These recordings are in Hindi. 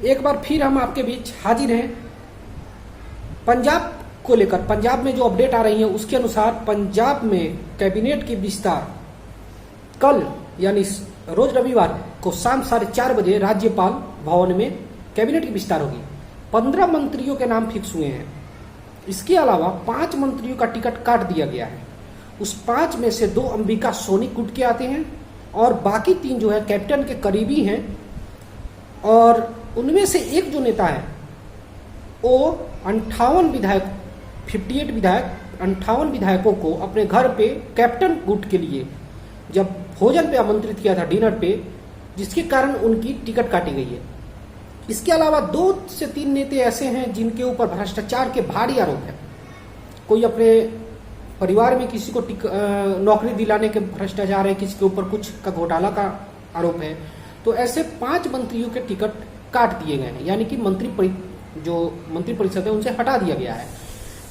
एक बार फिर हम आपके बीच हाजिर हैं पंजाब को लेकर। पंजाब में जो अपडेट आ रही है उसके अनुसार पंजाब में कैबिनेट की विस्तार कल यानी रोज रविवार को शाम 4:30 बजे राज्यपाल भवन में कैबिनेट की विस्तार होगी। 15 मंत्रियों के नाम फिक्स हुए हैं। इसके अलावा 5 मंत्रियों का टिकट काट दिया गया है। उस 5 में से 2 अंबिका सोनी गुट के आते हैं और बाकी 3 जो है कैप्टन के करीबी हैं। और उनमें से एक जो नेता है वो 58 विधायक 58 विधायक 58 विधायकों को अपने घर पे कैप्टन गुट के लिए जब भोजन पे आमंत्रित किया था, डिनर पे, जिसके कारण उनकी टिकट काटी गई है। इसके अलावा 2 से 3 नेता ऐसे हैं जिनके ऊपर भ्रष्टाचार के भारी आरोप है। कोई अपने परिवार में किसी को नौकरी दिलाने के भ्रष्टाचार है, किसी के ऊपर कुछ का घोटाला का आरोप है। तो ऐसे 5 मंत्रियों के टिकट काट दिए गए हैं, यानी कि जो मंत्री परिषद है उनसे हटा दिया गया है।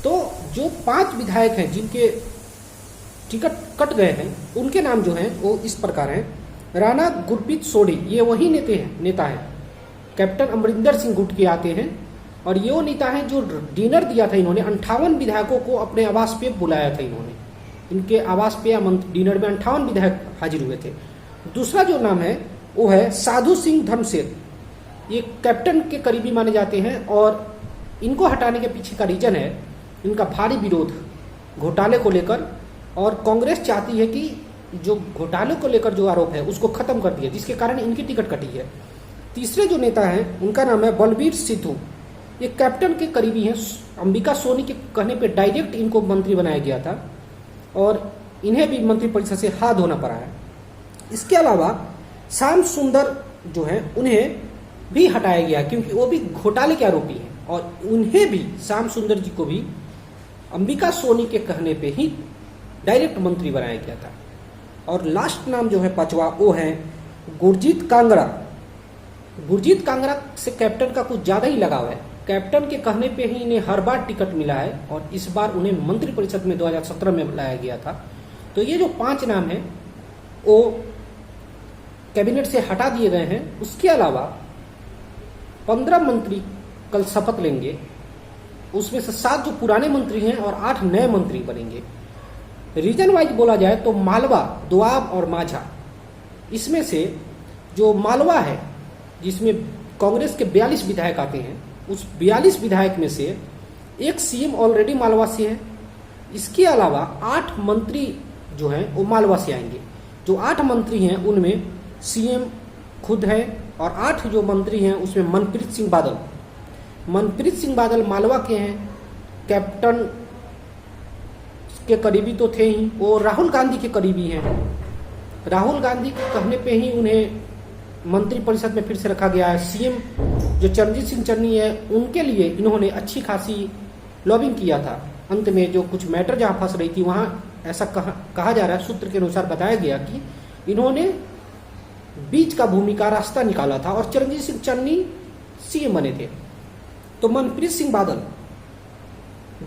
तो जो 5 विधायक हैं जिनके टिकट कट गए हैं उनके नाम जो हैं वो इस प्रकार हैं। राणा गुरप्रीत सोढ़ी, ये वही नेता है कैप्टन अमरिंदर सिंह गुट के आते हैं। और ये वो नेता है जो डिनर दिया था इन्होंने, 58 विधायकों को अपने आवास पे बुलाया था इन्होंने। इनके आवास पे डिनर में 58 विधायक हाजिर हुए थे। दूसरा जो नाम है वो है साधु सिंह धर्मसेठ। ये कैप्टन के करीबी माने जाते हैं और इनको हटाने के पीछे का रीजन है इनका भारी विरोध घोटाले को लेकर। और कांग्रेस चाहती है कि जो घोटाले को लेकर जो आरोप है उसको खत्म कर दिया, जिसके कारण इनकी टिकट कटी है। तीसरे जो नेता हैं उनका नाम है बलबीर सिद्धू। ये कैप्टन के करीबी हैं। अंबिका सोनी के कहने पे डायरेक्ट इनको मंत्री बनाया गया था और इन्हें भी मंत्रिपरिषद से हाथ धोना पड़ा है। इसके अलावा श्याम सुंदर जो है उन्हें भी हटाया गया क्योंकि वो भी घोटाले के आरोपी हैं और उन्हें भी, श्याम सुंदर जी को भी अंबिका सोनी के कहने पे ही डायरेक्ट मंत्री बनाया गया था। और लास्ट नाम जो है 5वां वो है गुरजीत कांगड़ा। गुरजीत कांगड़ा से कैप्टन का कुछ ज्यादा ही लगाव है। कैप्टन के कहने पे ही इन्हें हर बार टिकट मिला है और इस बार उन्हें मंत्रिपरिषद में 2017 में बुलाया गया था। तो ये जो 5 नाम हैं वो कैबिनेट से हटा दिए गए हैं। उसके अलावा 15 मंत्री कल शपथ लेंगे। उसमें से 7 जो पुराने मंत्री हैं और 8 नए मंत्री बनेंगे। रीजन वाइज बोला जाए तो मालवा, दोआब और माझा, इसमें से जो मालवा है जिसमें कांग्रेस के 42 विधायक आते हैं, उस 42 विधायक में से एक सीएम ऑलरेडी मालवा से है। इसके अलावा 8 मंत्री जो हैं वो मालवा से आएंगे। जो 8 मंत्री हैं उनमें सीएम खुद है और 8 जो मंत्री हैं उसमें मनप्रीत सिंह बादल मालवा के हैं। कैप्टन के करीबी तो थे ही, वो राहुल गांधी के करीबी हैं। राहुल गांधी के कहने पे ही उन्हें मंत्रिपरिषद में फिर से रखा गया है। सीएम जो चरणजीत सिंह चन्नी है उनके लिए इन्होंने अच्छी खासी लॉबिंग किया था। अंत में जो कुछ मैटर जहां फंस रही थी वहां ऐसा कहा जा रहा है, सूत्र के अनुसार बताया गया कि इन्होंने बीच का भूमिका रास्ता निकाला था और चरणजीत सिंह चन्नी सीएम बने थे। तो मनप्रीत सिंह बादल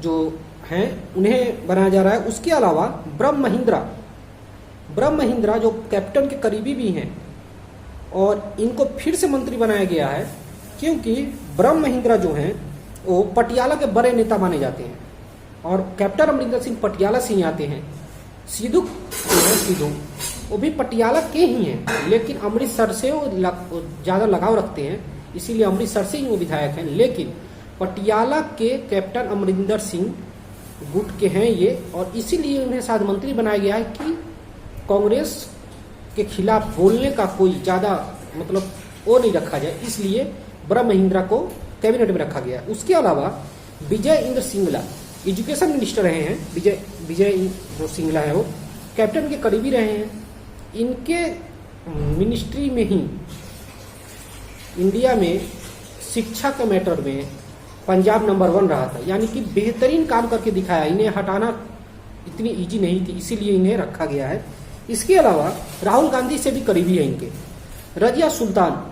जो हैं उन्हें बनाया जा रहा है। उसके अलावा ब्रह्म महिंद्रा जो कैप्टन के करीबी भी हैं और इनको फिर से मंत्री बनाया गया है क्योंकि ब्रह्म महिंद्रा जो हैं वो पटियाला के बड़े नेता माने जाते हैं और कैप्टन अमरिंदर सिंह पटियाला से ही आते हैं। सिद्धू वो भी पटियाला के ही हैं लेकिन अमृतसर से वो ज़्यादा लगाव रखते हैं, इसीलिए अमृतसर से ही वो विधायक हैं। लेकिन पटियाला के कैप्टन अमरिंदर सिंह गुट के हैं ये और इसीलिए उन्हें शायद मंत्री बनाया गया है कि कांग्रेस के खिलाफ बोलने का कोई ज़्यादा मतलब वो नहीं रखा जाए, इसलिए ब्रह्म महिंद्रा को कैबिनेट में रखा गया है। उसके अलावा विजय इंद्र सिंगला एजुकेशन मिनिस्टर रहे हैं। विजय जो सिंगला है वो कैप्टन के करीबी रहे हैं। इनके मिनिस्ट्री में ही इंडिया में शिक्षा के मैटर में पंजाब नंबर 1 रहा था, यानी कि बेहतरीन काम करके दिखाया। इन्हें हटाना इतनी इजी नहीं थी, इसीलिए इन्हें रखा गया है। इसके अलावा राहुल गांधी से भी करीबी है इनके रजिया सुल्तान,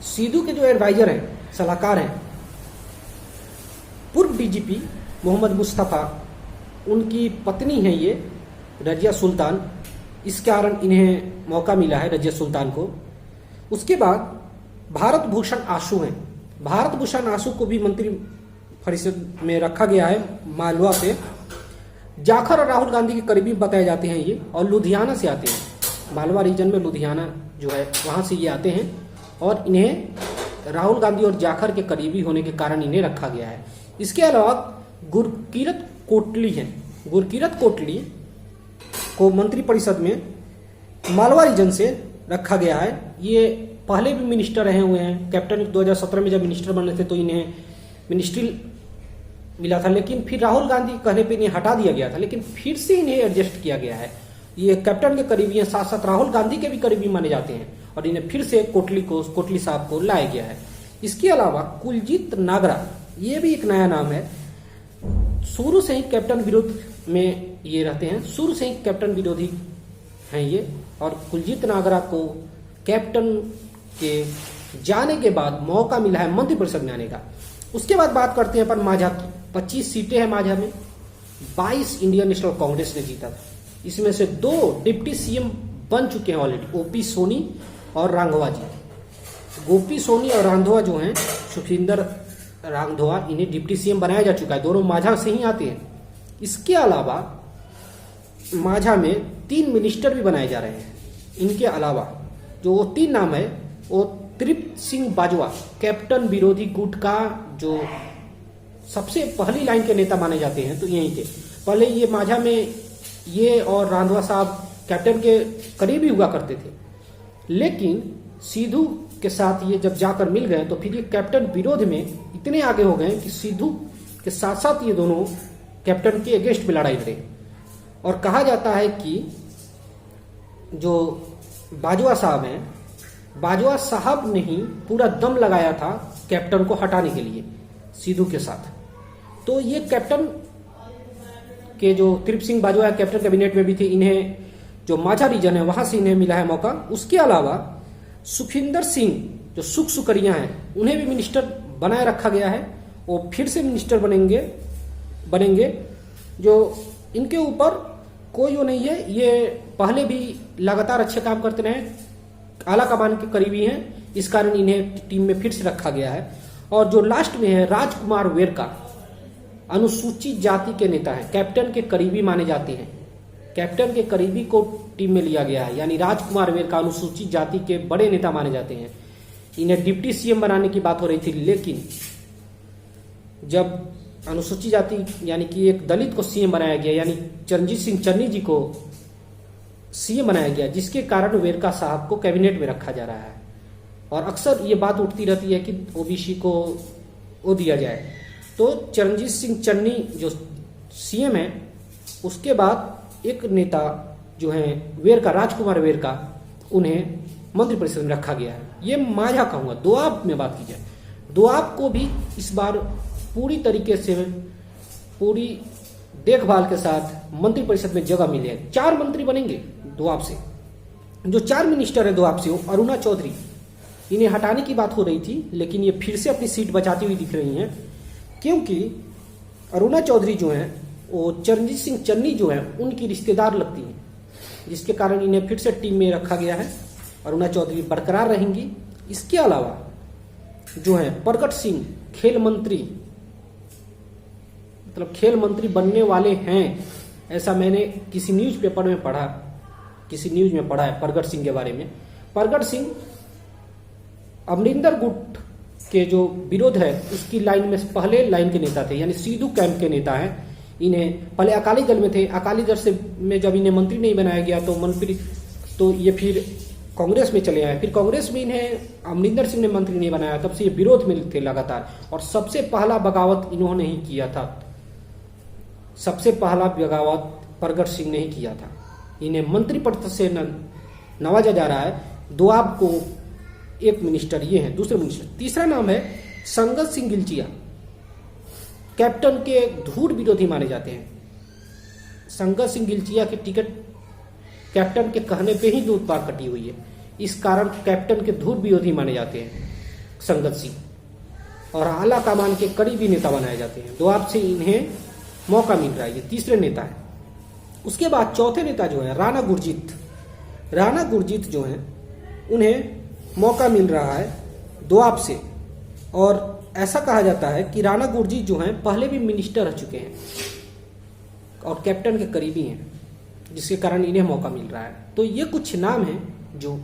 सिद्धू के जो एडवाइजर हैं, सलाहकार हैं। पूर्व डीजीपी मोहम्मद मुस्तफ़ा उनकी पत्नी है ये रजिया सुल्तान, इस कारण इन्हें मौका मिला है रजिया सुल्तान को। उसके बाद भारत भूषण आशु हैं। भारत भूषण आशु को भी मंत्री परिषद में रखा गया है मालवा से। जाखर और राहुल गांधी के करीबी बताए जाते हैं ये, और लुधियाना से आते हैं। मालवा रीजन में लुधियाना जो है वहाँ से ये आते हैं, और इन्हें राहुल गांधी और जाखर के करीबी होने के कारण इन्हें रखा गया है। इसके अलावा गुरकीरत कोटली हैं। गुरकीरत कोटली को मंत्री परिषद में मालवा रीजन से रखा गया है। ये पहले भी मिनिस्टर रहे हुए हैं। कैप्टन 2017 में जब मिनिस्टर बने थे तो इन्हें मिनिस्ट्री मिला था, लेकिन फिर राहुल गांधी कहने पे इन्हें हटा दिया गया था, लेकिन फिर से इन्हें एडजस्ट किया गया है। ये कैप्टन के करीबी हैं, साथ साथ राहुल गांधी के भी करीबी माने जाते हैं, और इन्हें फिर से कोटली साहब को लाया गया है। इसके अलावा कुलजीत नागरा, ये भी एक नया नाम है। शुरू से ही कैप्टन विरोध में ये रहते हैं, शुरू से ही कैप्टन विरोधी हैं ये। और कुलजीत नागरा को कैप्टन के जाने के बाद मौका मिला है मंत्रिपरिषद में आने का। उसके बाद बात करते हैं अपन माझा की। 25 सीटें हैं माझा में, 22 इंडियन नेशनल कांग्रेस ने जीता था। इसमें से 2 डिप्टी सीएम बन चुके हैं ऑलरेडी, ओपी सोनी और रांधवा जी। गोपी सोनी और रांधवा जो हैं, सुखिंदर रांधवा, इन्हें डिप्टी सीएम बनाया जा चुका है। दोनों माझा से ही आते हैं। इसके अलावा माझा में 3 मिनिस्टर भी बनाए जा रहे हैं। इनके अलावा जो वो 3 नाम है, वो तृप्त सिंह बाजवा, कैप्टन विरोधी गुट का जो सबसे पहली लाइन के नेता माने जाते हैं, तो यहीं थे पहले। ये माझा में ये और रांधवा साहब कैप्टन के करीबी हुआ करते थे, लेकिन सिद्धू के साथ ये जब जाकर मिल गए तो फिर ये कैप्टन विरोध में इतने आगे हो गए कि सिद्धू के साथ साथ ये दोनों कैप्टन के अगेंस्ट में लड़ाई लड़े। और कहा जाता है कि जो बाजवा साहब हैं, बाजवा साहब ने ही पूरा दम लगाया था कैप्टन को हटाने के लिए सिद्धू के साथ। तो ये कैप्टन के जो तृप्त सिंह बाजवा कैप्टन कैबिनेट में भी थे, इन्हें जो माझा रीजन है वहां से इन्हें मिला है मौका। उसके अलावा सुखिंदर सिंह जो सुकरिया हैं, उन्हें भी मिनिस्टर बनाए रखा गया है। वो फिर से मिनिस्टर बनेंगे। जो इनके ऊपर कोई वो नहीं है, ये पहले भी लगातार अच्छे काम करते रहे, आला कमान के करीबी हैं, इस कारण इन्हें टीम में फिर से रखा गया है। और जो लास्ट में है राजकुमार वेरका, अनुसूचित जाति के नेता हैं, कैप्टन के करीबी माने जाते हैं। कैप्टन के करीबी को टीम में लिया गया है, यानी राजकुमार वेरका अनुसूचित जाति के बड़े नेता माने जाते हैं। इन्हें डिप्टी सीएम बनाने की बात हो रही थी, लेकिन जब अनुसूचित जाति यानी कि एक दलित को सीएम बनाया गया, यानी चरणजीत सिंह चन्नी जी को सीएम बनाया गया, जिसके कारण वेरका साहब को कैबिनेट में रखा जा रहा है। और अक्सर ये बात उठती रहती है कि ओबीसी को वो दिया जाए। तो चरणजीत सिंह चन्नी जो सीएम है, उसके बाद एक नेता जो है वेरका, राजकुमार वेरका, उन्हें मंत्रिपरिषद में रखा गया है। ये माझा कहूंगा। दोआब में बात की जाए, दोआब को भी इस बार पूरी तरीके से पूरी देखभाल के साथ मंत्रिपरिषद में जगह मिली है। 4 मंत्री बनेंगे दोआब से। जो 4 मिनिस्टर है दोआब से, वो अरुणा चौधरी, इन्हें हटाने की बात हो रही थी, लेकिन ये फिर से अपनी सीट बचाती हुई दिख रही हैं, क्योंकि अरुणा चौधरी जो हैं वो चरणजीत सिंह चन्नी जो है उनकी रिश्तेदार लगती हैं, जिसके कारण इन्हें फिर से टीम में रखा गया है। अरुणा चौधरी बरकरार रहेंगी। इसके अलावा जो है प्रगट सिंह खेल मंत्री, मतलब खेल मंत्री बनने वाले हैं, ऐसा मैंने किसी न्यूज पेपर में पढ़ा, किसी न्यूज में पढ़ा है प्रगट सिंह के बारे में। प्रगट सिंह अमरिंदर गुट के जो विरोध है उसकी लाइन में पहले लाइन के नेता थे, यानी सिद्धू कैंप के नेता हैं। इन्हें पहले अकाली दल में थे, अकाली दल से में जब इन्हें मंत्री नहीं बनाया गया तो ये फिर कांग्रेस में चले आए। फिर कांग्रेस में इन्हें अमरिंदर सिंह ने मंत्री नहीं बनाया, तब से ये विरोध में थे लगातार। और सबसे पहला बगावत इन्होंने ही किया था, सबसे पहला बगावत प्रगट सिंह ने ही किया था। इन्हें मंत्री पद से नवाजा जा रहा है। दोआब को एक मिनिस्टर ये है, दूसरे मिनिस्टर। तीसरा नाम है संगत सिंह गिलचिया, कैप्टन के धूड़ विरोधी माने जाते हैं। संगत सिंह गिलचिया की टिकट कैप्टन के कहने पे ही दूध पार कटी हुई है, इस कारण कैप्टन के धूड़ विरोधी माने जाते हैं संगत सिंह, और आला कमान के करीबी नेता बनाए जाते हैं। दोआब से इन्हें मौका मिल रहा है, ये तीसरे नेता है। उसके बाद चौथे नेता जो है राणा गुरजीत। राणा गुरजीत जो है उन्हें मौका मिल रहा है दोआब से। और ऐसा कहा जाता है कि राणा गुरजीत जो हैं पहले भी मिनिस्टर रह चुके हैं और कैप्टन के करीबी हैं, जिसके कारण इन्हें मौका मिल रहा है। तो ये कुछ नाम हैं जो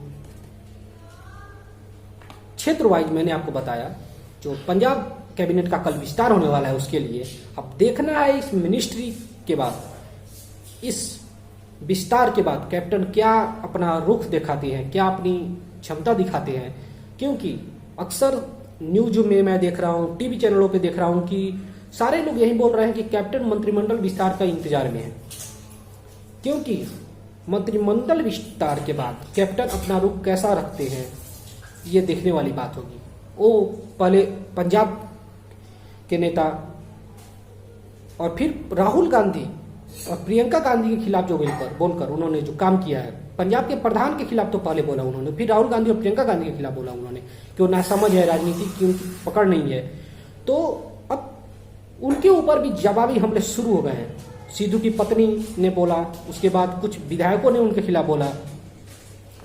क्षेत्र वाइज मैंने आपको बताया। जो पंजाब कैबिनेट का कल विस्तार होने वाला है उसके लिए अब देखना है इस मिनिस्ट्री के बाद, इस विस्तार के बाद कैप्टन क्या अपना रुख दिखाते हैं, क्या अपनी क्षमता दिखाते हैं। क्योंकि अक्सर न्यूज में मैं देख रहा हूँ, टीवी चैनलों पे देख रहा हूँ कि सारे लोग यही बोल रहे हैं कि कैप्टन मंत्रिमंडल विस्तार का इंतजार में है, क्योंकि मंत्रिमंडल विस्तार के बाद कैप्टन अपना रुख कैसा रखते हैं ये देखने वाली बात होगी। वो पहले पंजाब के नेता और फिर राहुल गांधी और प्रियंका गांधी के खिलाफ जो बोलकर उन्होंने जो काम किया है, पंजाब के प्रधान के खिलाफ तो पहले बोला उन्होंने, फिर राहुल गांधी और प्रियंका गांधी के खिलाफ बोला उन्होंने कि वो नासमझ है, राजनीति की उनकी पकड़ नहीं है। तो अब उनके ऊपर भी जवाबी हमले शुरू हो गए हैं। सिद्धू की पत्नी ने बोला, उसके बाद कुछ विधायकों ने उनके खिलाफ बोला।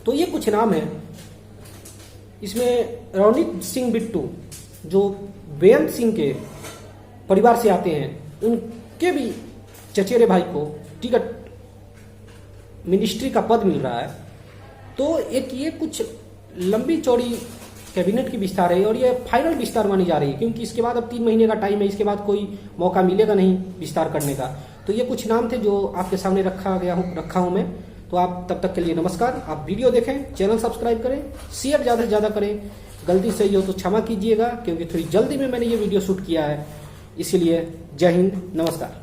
तो ये कुछ नाम है। इसमें रणजीत सिंह बिट्टू जो बेअंत सिंह के परिवार से आते हैं, उनके भी चचेरे भाई को टिकट मिनिस्ट्री का पद मिल रहा है। तो एक ये कुछ लंबी चौड़ी कैबिनेट की विस्तार है और ये फाइनल विस्तार मानी जा रही है, क्योंकि इसके बाद अब 3 महीने का टाइम है, इसके बाद कोई मौका मिलेगा नहीं विस्तार करने का। तो ये कुछ नाम थे जो आपके सामने रखा हूं मैं। तो आप तब तक के लिए नमस्कार। आप वीडियो देखें, चैनल सब्सक्राइब करें, शेयर ज़्यादा से ज़्यादा करें। गलती सही हो तो क्षमा कीजिएगा, क्योंकि थोड़ी जल्दी में मैंने ये वीडियो शूट किया है, इसीलिए। जय हिंद, नमस्कार।